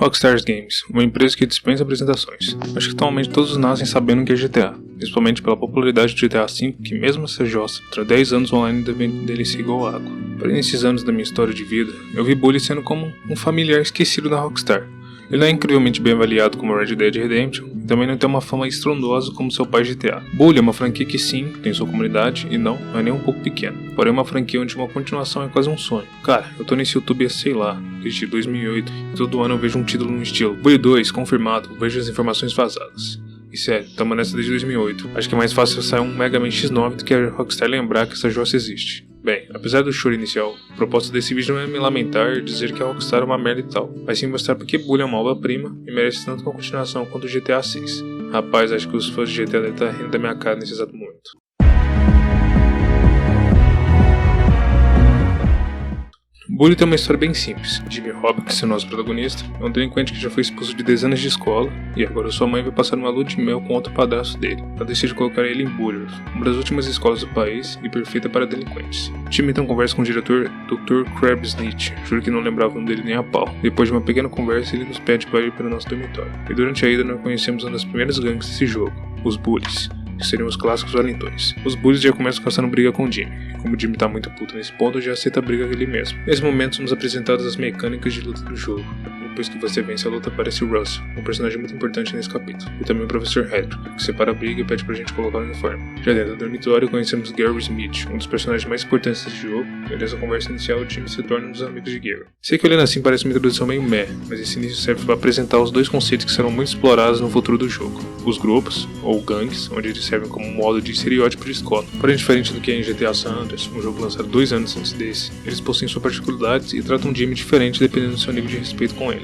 Rockstar Games, uma empresa que dispensa apresentações. Acho que atualmente todos nascem sabendo o que é GTA, principalmente pela popularidade de GTA V, que mesmo essa jossa, traz 10 anos online dele se igual água. Porém, nesses anos da minha história de vida, eu vi Bully sendo como um familiar esquecido da Rockstar. Ele não é incrivelmente bem avaliado como Red Dead Redemption, e também não tem uma fama estrondosa como seu pai GTA. Bully é uma franquia que sim, tem sua comunidade, e não é nem um pouco pequena. Porém é uma franquia onde uma continuação é quase um sonho. Cara, eu tô nesse YouTube há, sei lá, desde 2008, e todo ano eu vejo um título no estilo Bully 2, confirmado, vejo as informações vazadas. E sério, tamo nessa desde 2008. Acho que é mais fácil sair um Mega Man X9 do que a Rockstar lembrar que essa jossa existe. Bem, apesar do choro inicial, a proposta desse vídeo não é me lamentar e dizer que a Rockstar é uma merda e tal, mas sim mostrar porque Bully é uma obra-prima e merece tanto uma continuação quanto o GTA 6. Rapaz, acho que os fãs de GTA devem estar rindo da minha cara nesse exato momento. Bully tem uma história bem simples. Jimmy Hopkins, seu nosso protagonista, é um delinquente que já foi expulso de dezenas de escola e agora sua mãe vai passar uma lua de mel com outro padrasto dele. Ela decide colocar ele em Bully, uma das últimas escolas do país e perfeita para delinquentes. Jimmy então conversa com o diretor Dr. Krabsnitch, juro que não lembrava o nome dele nem a pau. Depois de uma pequena conversa, ele nos pede para ir para o nosso dormitório. E durante a ida nós conhecemos uma das primeiras gangues desse jogo, os Bullies, que seriam os clássicos valentões. Os Bullies já começam caçando briga com o Jimmy, e como o Jimmy tá muito puto nesse ponto, já aceita a briga ele mesmo. Nesse momento somos apresentadas as mecânicas de luta do jogo. Depois que você vence a luta aparece o Russell, um personagem muito importante nesse capítulo, e também o Professor Hedrick, que separa a briga e pede pra gente colocar o uniforme. Já dentro do dormitório conhecemos Gary Smith, um dos personagens mais importantes desse jogo, e nessa conversa inicial o Jimmy se torna um dos amigos de Gary. Sei que olhando assim parece uma introdução meio meh, mas esse início serve para apresentar os dois conceitos que serão muito explorados no futuro do jogo. Os grupos, ou gangues, onde eles servem como um modo de estereótipo de escola. Porém, diferente do que é em GTA San Andreas, um jogo lançado 2 anos antes desse, eles possuem suas particularidades e tratam o Jimmy diferente dependendo do seu nível de respeito com eles.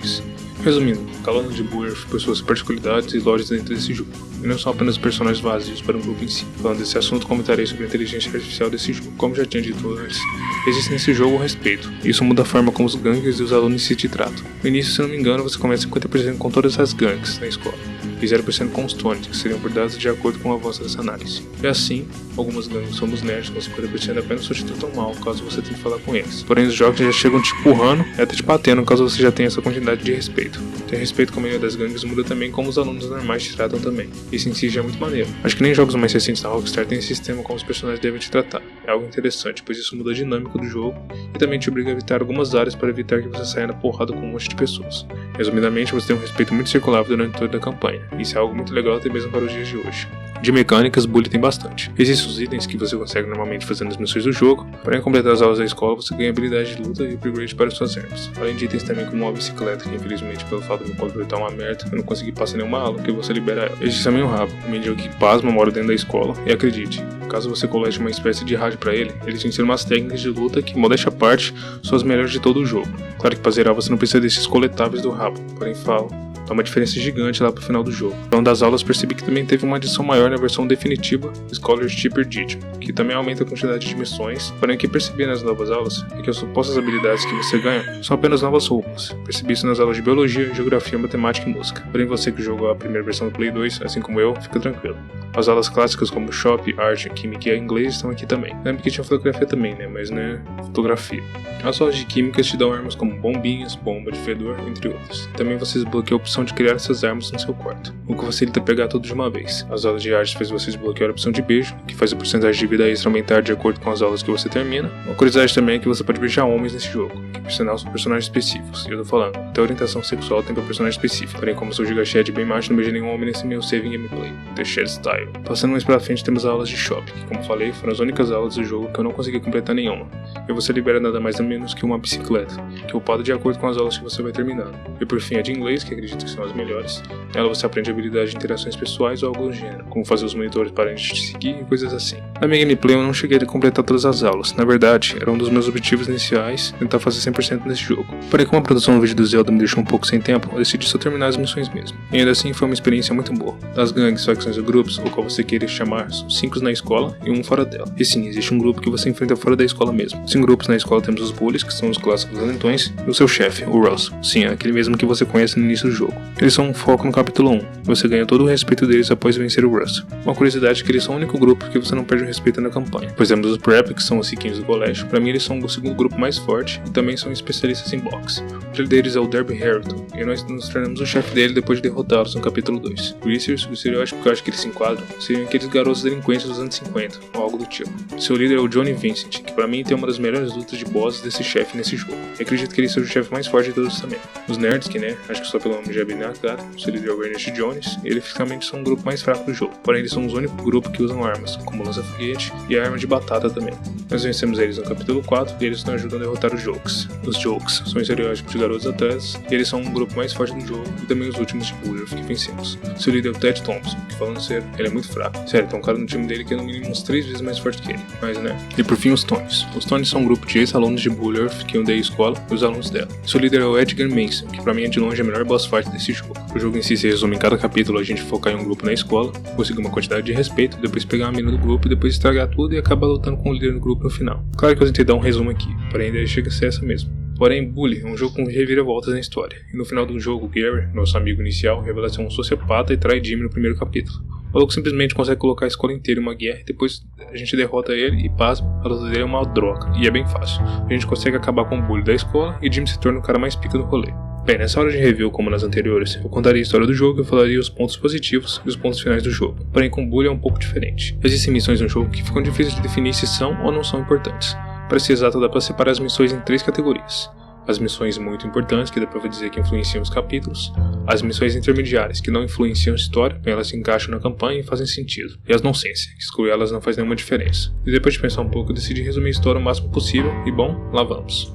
Resumindo, calando de Bully por suas particularidades e lores dentro desse jogo, e não são apenas personagens vazios para um grupo em si. Falando desse assunto, comentarei sobre a inteligência artificial desse jogo. Como já tinha dito antes, existe nesse jogo o respeito. Isso muda a forma como os gangues e os alunos se te tratam. No início, se não me engano, você começa 50% com todas as gangues na escola, e 0% com os Tones, que seriam por dados de acordo com o avanço dessa análise. E assim, algumas gangues somos nerds com 50% apenas só te tratam mal, caso você tenha que falar com eles. Porém, os jogos já chegam te empurrando e até te batendo, caso você já tenha essa quantidade de respeito. Ter respeito com a maioria das gangues muda também como os alunos normais te tratam também. Isso em si já é muito maneiro. Acho que nem jogos mais recentes da Rockstar tem esse sistema como os personagens devem te tratar. É algo interessante, pois isso muda a dinâmica do jogo e também te obriga a evitar algumas áreas para evitar que você saia na porrada com um monte de pessoas. Resumidamente, você tem um respeito muito circulável durante toda a campanha. Isso é algo muito legal até mesmo para os dias de hoje. De mecânicas, Bully tem bastante. Existem os itens que você consegue normalmente fazendo as missões do jogo. Para completar as aulas da escola, você ganha habilidade de luta e upgrade para suas armas. Além de itens também como uma bicicleta, que infelizmente pelo fato do meu controle estar uma merda, eu não consegui passar nenhuma aula, porque você libera ela. Existe também o rabo, um mendigo que pasma mora dentro da escola, e acredite, caso você colete uma espécie de rádio para ele te ensina umas técnicas de luta que, modéstia à parte, são as melhores de todo o jogo. Claro que para zerar você não precisa desses coletáveis do rabo, porém falo, há uma diferença gigante lá pro final do jogo. Então das aulas percebi que também teve uma adição maior na versão definitiva Scholarship Edition, que também aumenta a quantidade de missões, porém o que percebi nas novas aulas é que as supostas habilidades que você ganha são apenas novas roupas. Percebi isso nas aulas de Biologia, Geografia, Matemática e Música. Porém você que jogou a primeira versão do Play 2, assim como eu, fica tranquilo. As aulas clássicas como Shop, Arte, Química e Inglês estão aqui também. Lembra que tinha fotografia também, né? Mas não é fotografia. As aulas de Químicas te dão armas como bombinhas, bomba de fedor, entre outras. Também você desbloqueia a opção de criar essas armas no seu quarto, o que facilita pegar tudo de uma vez. As aulas de arte fez você desbloquear a opção de beijo, que faz a porcentagem de vida extra aumentar de acordo com as aulas que você termina. Uma curiosidade também é que você pode beijar homens nesse jogo, que por sinal são personagens específicos, e eu tô falando, até a orientação sexual tem pra personagem específico. Porém, como sou Giga Shed bem macho, não beijei nenhum homem nesse meu saving gameplay, The Shed Style. Passando mais pra frente temos as aulas de shopping, que como falei, foram as únicas aulas do jogo que eu não consegui completar nenhuma. E você libera nada mais ou menos que uma bicicleta, que upada de acordo com as aulas que você vai terminando. E por fim a de inglês, que acredito que são as melhores. Nela você aprende habilidades de interações pessoais ou algo do gênero, como fazer os monitores pararem de te seguir e coisas assim. Na minha gameplay eu não cheguei a completar todas as aulas, na verdade, era um dos meus objetivos iniciais tentar fazer 100% nesse jogo. Porém, como a produção do vídeo do Zelda me deixou um pouco sem tempo, eu decidi só terminar as missões mesmo. E ainda assim foi uma experiência muito boa. Das gangues, facções ou grupos, ou qual você queira chamar, são 5 na escola e 1 fora dela. E sim, existe um grupo que você enfrenta fora da escola mesmo. 5 grupos na escola temos os Bullies, que são os clássicos valentões, e o seu chefe, o Russell. Sim, é aquele mesmo que você conhece no início do jogo. Eles são um foco no capítulo 1, você ganha todo o respeito deles após vencer o Russell. Uma curiosidade é que eles são o único grupo que você não perde o respeito na campanha. Pois temos os Prep, que são os riquinhos do colégio, pra mim eles são o segundo grupo mais forte e também são especialistas em boxe. O líder deles é o Derby Harrington, e nós nos tornamos o chefe dele depois de derrotá-los no capítulo 2. Greasers, o estereótipo que eu acho que eles se enquadram, seriam aqueles garotos delinquentes dos anos 50, ou algo do tipo. Seu líder é o Johnny Vincent, que pra mim tem uma das melhores lutas de bosses desse chefe nesse jogo. Eu acredito que ele seja o chefe mais forte de todos também. Os nerds, que acho que só pelo nome já é bem na cara, seu líder é o Ernest Jones, e eles fisicamente são um grupo mais fraco do jogo, porém eles são os únicos grupos que usam armas, como lança-foguete e a arma de batata também. Nós vencemos eles no capítulo 4 e eles nos ajudam a derrotar os Jokes. Os Jokes são estereótipos de garotos atletas e eles são um grupo mais forte do jogo e também os últimos de Bulworth que vencemos. Seu líder é o Ted Thompson, que falando sério, ele é muito fraco. Sério, tem um cara no time dele que é no mínimo uns 3 vezes mais forte que ele, mas E por fim os Tonys. Os Tonys são um grupo de ex-alunos de Bulworth que ondeiam a escola e os alunos dela. Seu líder é o Edgar Mason, que pra mim é de longe a melhor boss fight desse jogo. O jogo em si se resume em cada capítulo a gente focar em um grupo na escola, conseguir uma quantidade de respeito, depois pegar uma mina do grupo e depois estragar tudo e acabar lutando com o líder do grupo no final. Claro que eu tentei dar um resumo aqui, porém a ideia chega a ser essa mesmo. Porém, Bully é um jogo com reviravoltas na história, e no final do jogo, Gary, nosso amigo inicial, revela ser um sociopata e trai Jimmy no primeiro capítulo. O maluco simplesmente consegue colocar a escola inteira em uma guerra e depois a gente derrota ele e pasma, a luta dele é uma droga, e é bem fácil. A gente consegue acabar com o Bully da escola e Jimmy se torna o cara mais pica do rolê. Bem, nessa hora de review, como nas anteriores, eu contaria a história do jogo e eu falaria os pontos positivos e os pontos finais do jogo. Porém, com Bully é um pouco diferente. Existem missões no jogo que ficam difíceis de definir se são ou não são importantes. Para ser exato, dá para separar as missões em 3 categorias. As missões muito importantes, que dá pra dizer que influenciam os capítulos, as missões intermediárias, que não influenciam a história, mas elas se encaixam na campanha e fazem sentido, e as nonsense, que excluir elas não faz nenhuma diferença. E depois de pensar um pouco, eu decidi resumir a história o máximo possível, e bom, lá vamos.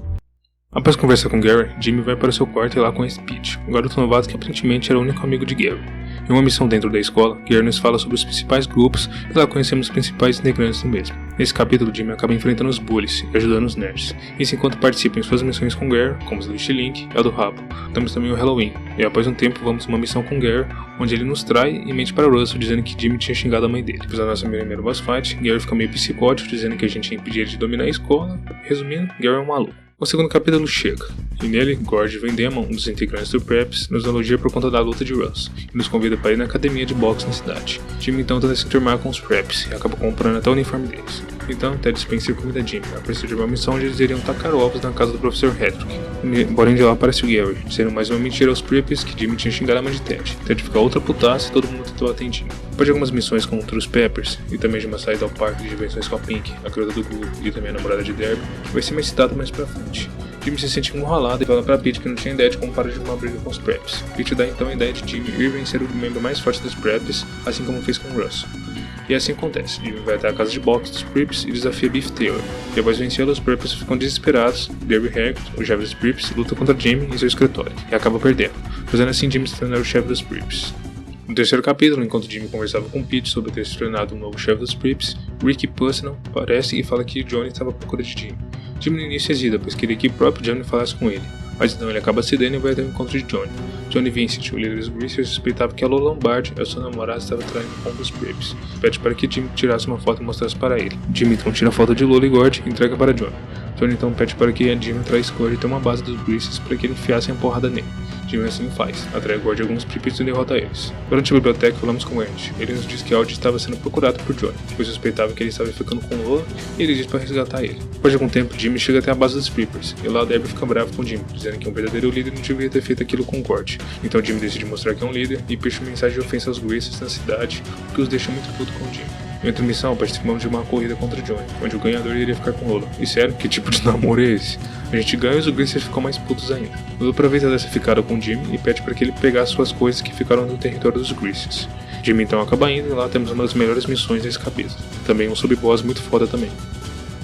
Após conversar com Gary, Jimmy vai para seu quarto e lá com Speed, um garoto novato que aparentemente era o único amigo de Gary. Em uma missão dentro da escola, Gary nos fala sobre os principais grupos e lá conhecemos os principais integrantes do mesmo. Nesse capítulo, Jimmy acaba enfrentando os bullies e ajudando os nerds. Isso enquanto participa em suas missões com Gary, como os List Link e a do Rabo. Temos também o Halloween, e após um tempo vamos uma missão com Gary, onde ele nos trai e mente para Russell dizendo que Jimmy tinha xingado a mãe dele. Depois da nossa primeira boss fight, Gary fica meio psicótico dizendo que a gente ia impedir ele de dominar a escola. Resumindo, Gary é um maluco. O segundo capítulo chega, e nele, Gord Vendema, um dos integrantes do Preps, nos elogia por conta da luta de Russell, e nos convida para ir na academia de boxe na cidade. Jimmy então tenta se enturmar com os Preps, e acaba comprando até o uniforme deles. Então, Ted dispensa comida a Jimmy, a precisa de uma missão onde eles iriam tacar ovos na casa do professor Hedrick. Porém, de lá aparece o Gary, dizendo mais uma mentira aos Preps que Jimmy tinha xingado a mãe de Ted. Ted fica outra putaça e todo mundo tentou bater Jimmy. Depois de algumas missões contra os Peppers, e também de uma saída ao parque de diversões com a Pink, a garota do grupo e também a namorada de Derby, vai ser mais citado mais pra frente. Jimmy se sente encurralado e fala pra Pete que não tinha ideia de como parar de uma briga com os Preps. Pete dá então a ideia de Jimmy ir vencer o membro mais forte dos Preps, assim como fez com Russell. E assim acontece, Jimmy vai até a casa de boxe dos Preps e desafia Beef Taylor. E após vencê-lo, os Preps ficam desesperados, Derby Harrington, o chefe dos Preps, luta contra Jimmy em seu escritório, e acaba perdendo, fazendo assim Jimmy se tornar o chefe dos Preps. No terceiro capítulo, enquanto Jimmy conversava com Pete sobre ter se tornado um novo chefe dos Preps, Ricky Pussnell aparece e fala que Johnny estava à procura de Jimmy. Jimmy no início hesita, pois queria que o próprio Johnny falasse com ele, mas então ele acaba cedendo e vai até o encontro de Johnny. Johnny Vincent, o líder dos Greasers, suspeitava que a Lola Lombardi, a sua namorada, estava traindo com um dos Preps. Pede para que Jimmy tirasse uma foto e mostrasse para ele. Jimmy então tira a foto de Lola e Gord e entrega para Johnny. Johnny então pede para que Jimmy traia Gord e tenha uma base dos Greasers para que ele enfiasse a porrada nele. Jimmy assim faz, atrai Gord alguns Preps e derrota eles. Durante a biblioteca falamos com Ernest. Ele nos diz que Audi estava sendo procurado por Johnny, pois suspeitava que ele estava ficando com Lola e ele diz para resgatar ele. Depois de algum tempo, Jimmy chega até a base dos Preppers, e lá Derby fica bravo com Jimmy, dizendo que um verdadeiro líder não deveria ter feito aquilo com Gord. Então Jimmy decide mostrar que é um líder e picha uma mensagem de ofensa aos Greasers na cidade, o que os deixa muito puto com Jimmy. Em outra missão, participamos de uma corrida contra Johnny, onde o ganhador iria ficar com Lola. E sério, que tipo de namoro é esse? A gente ganha e os Greasers ficam mais putos ainda. Lola aproveita dessa ficada com Jimmy e pede para que ele pegasse suas coisas que ficaram no território dos Greasers. Jimmy então acaba indo e lá temos uma das melhores missões desse capítulo. Também um sub-boss muito foda também.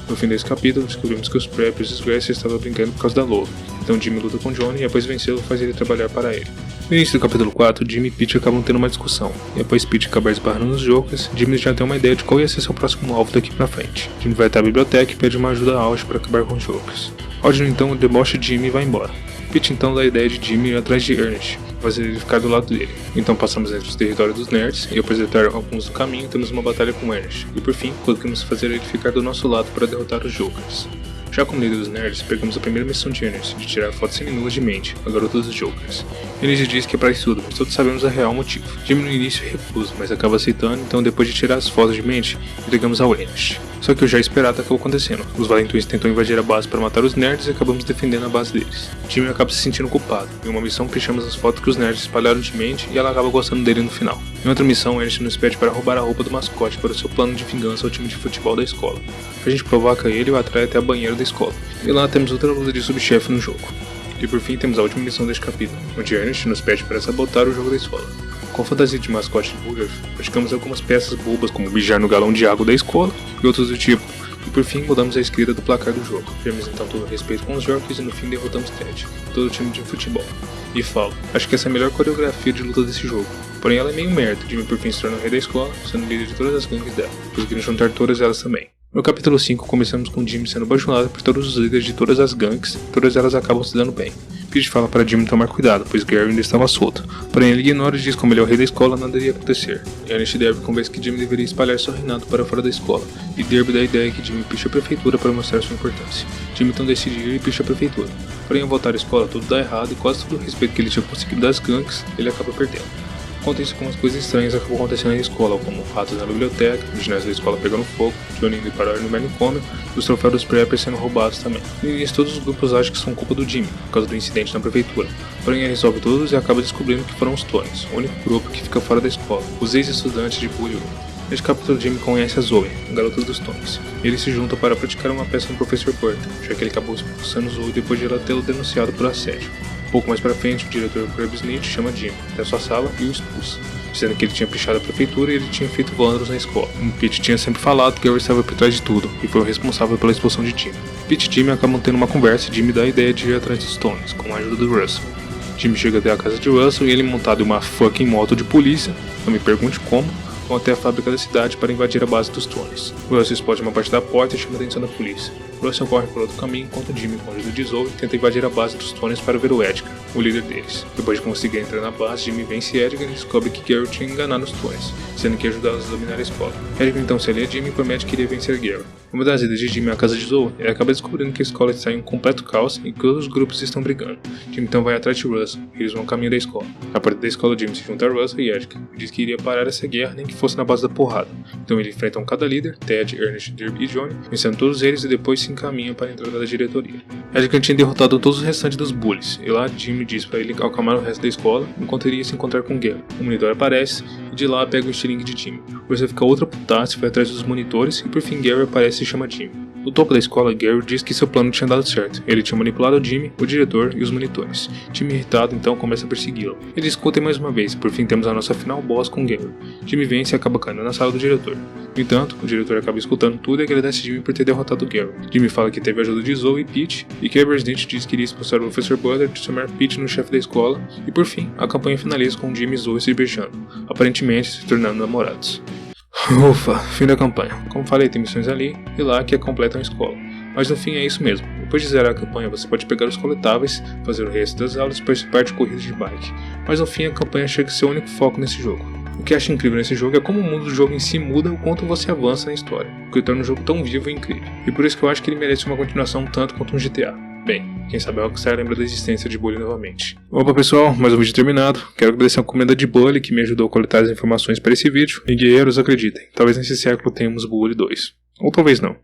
No fim desse capítulo, descobrimos que os Preppers e os Greasers estavam brincando por causa da Lola. Então Jimmy luta com Johnny e após vencê-lo faz ele trabalhar para ele. No início do capítulo 4, Jimmy e Pete acabam tendo uma discussão, e após Pete acabar esbarrando nos Jokers, Jimmy já tem uma ideia de qual ia ser seu próximo alvo daqui pra frente. Jimmy vai até a biblioteca e pede uma ajuda a Audi para acabar com os Jokers. Audi então debocha Jimmy e vai embora. Pete então dá a ideia de Jimmy ir atrás de Ernest, fazer ele ficar do lado dele. Então passamos entre os territórios dos nerds, e após derrotar alguns do caminho, temos uma batalha com Ernest, e por fim, conseguimos fazer ele ficar do nosso lado para derrotar os Jokers. Já como líder dos nerds, pegamos a primeira missão de Ernest, de tirar fotos seminuas de Mandy, a garota dos Jokers. Ernest diz que é pra isso tudo, mas todos sabemos o real motivo. Jimmy no início recusa, mas acaba aceitando, então depois de tirar as fotos de Mandy, entregamos ao Ernest. Só que o já esperado acabou acontecendo. Os Valentões tentam invadir a base para matar os nerds e acabamos defendendo a base deles. Jimmy acaba se sentindo culpado. Em uma missão pichamos as fotos que os nerds espalharam de Mandy e ela acaba gostando dele no final. Em outra missão, Ernest nos pede para roubar a roupa do mascote para o seu plano de vingança ao time de futebol da escola. A gente provoca ele e o atrai até a banheira da escola. E lá temos outra luta de subchefe no jogo. E por fim temos a última missão deste capítulo, onde Ernest nos pede para sabotar o jogo da escola. Com a fantasia de mascote de Bulliard, praticamos algumas peças bobas como mijar no galão de água da escola e outros do tipo. E por fim mudamos a escrita do placar do jogo. Tivemos então todo o respeito com os Jokers e no fim derrotamos Ted, todo o time de futebol. E falo, acho que essa é a melhor coreografia de luta desse jogo. Porém ela é meio merda, Jimmy por fim se torna o rei da escola, sendo líder de todas as gangues dela, conseguindo juntar todas elas também. No capítulo 5 começamos com Jimmy sendo bajulado por todos os líderes de todas as gangues, e todas elas acabam se dando bem. Pete fala para Jimmy tomar cuidado, pois Gary ainda estava solto. Porém ele ignora e diz que como ele é o rei da escola, nada iria acontecer. Ernest e Derby convence que Jimmy deveria espalhar seu reinado para fora da escola, e Derby dá a ideia que Jimmy picha a prefeitura para mostrar sua importância. Jimmy então decide ir e picha a prefeitura. Porém ao voltar à escola tudo dá errado e quase todo o respeito que ele tinha conseguido das gangues, ele acaba perdendo. Conta isso com umas coisas estranhas acabam acontecendo na escola, como ratos na biblioteca, o ginásio da escola pegando fogo, Johnny indo parar no manicômio e os troféus dos preppers sendo roubados também. No início todos os grupos acham que são culpa do Jimmy, por causa do incidente na prefeitura. Porém ele resolve todos e acaba descobrindo que foram os Tonys, o único grupo que fica fora da escola, os ex-estudantes de Bullywood. Neste capítulo Jimmy conhece a Zoe, a garota dos Tonys, e eles se juntam para praticar uma peça no Professor Burton, já que ele acabou expulsando Zoe depois de ela tê-lo denunciado por assédio. Um pouco mais pra frente, o diretor Kirby Snitch chama Jimmy até sua sala e o expulsa, dizendo que ele tinha pichado a prefeitura e ele tinha feito vândalos na escola. Pete tinha sempre falado que Gary estava por trás de tudo e foi o responsável pela expulsão de Jimmy. Pete e Jimmy acabam tendo uma conversa e Jimmy dá a ideia de ir atrás dos Tonys, com a ajuda do Russell. Jimmy chega até a casa de Russell e ele montado em uma fucking moto de polícia, não me pergunte como, vão até a fábrica da cidade para invadir a base dos Tonys. Russell explode uma parte da porta e chama a atenção da polícia. Russell corre por outro caminho enquanto Jimmy, com a ajuda de Zoe, tenta invadir a base dos Tonys para ver o Edgar, o líder deles. Depois de conseguir entrar na base, Jimmy vence Edgar e descobre que Gary tinha enganado os Tonys, sendo que ia ajudá-los a dominar a escola. Edgar então se alia a Jimmy e promete que iria vencer Gary. Uma das idas de Jimmy à casa de Zoe, ele acaba descobrindo que a escola está em um completo caos e que todos os grupos estão brigando. Jimmy então vai atrás de Russell e eles vão ao caminho da escola. A partir da escola, Jimmy se junta a Russell e Edgar e diz que iria parar essa guerra nem que fosse na base da porrada. Então eles enfrentam cada líder, Ted, Ernest, Derby e Johnny, vencendo todos eles e depois se encaminham para a entrada da diretoria. Edgar tinha derrotado todos os restantes dos bullies, e lá Jimmy diz para ele acalmar o resto da escola, enquanto ele ia se encontrar com Gary. O monitor aparece, e de lá pega o estilingue de Jimmy. Você fica outra putaça e vai atrás dos monitores, e por fim Gary aparece e chama Jimmy. No topo da escola, Gary diz que seu plano tinha dado certo. Ele tinha manipulado o Jimmy, o diretor e os monitores. Jimmy irritado então começa a persegui-lo. Eles discutem mais uma vez, por fim temos a nossa final boss com Gary. Jimmy vence e acaba caindo na sala do diretor. No entanto, o diretor acaba escutando tudo e agradece Jimmy por ter derrotado Gary. Jimmy fala que teve a ajuda de Zoe e Pete, e Kirby Snitch diz que iria expulsar o Professor Butter de chamar Pete no chefe da escola, e por fim, a campanha finaliza com Jimmy e Zoe se beijando, aparentemente se tornando namorados. Ufa, fim da campanha. Como falei, tem missões ali e lá que completam a escola. Mas no fim é isso mesmo. Depois de zerar a campanha, você pode pegar os coletáveis, fazer o resto das aulas e participar de corridas de bike. Mas no fim a campanha chega a ser o único foco nesse jogo. O que acho incrível nesse jogo é como o mundo do jogo em si muda o quanto você avança na história, o que torna o jogo tão vivo e incrível. E por isso que eu acho que ele merece uma continuação tanto quanto um GTA. Bem, quem sabe a Rockstar lembra da existência de Bully novamente. Opa pessoal, mais um vídeo terminado. Quero agradecer a comenda de Bully que me ajudou a coletar as informações para esse vídeo. E guerreiros, acreditem, talvez nesse século tenhamos Bully 2. Ou talvez não.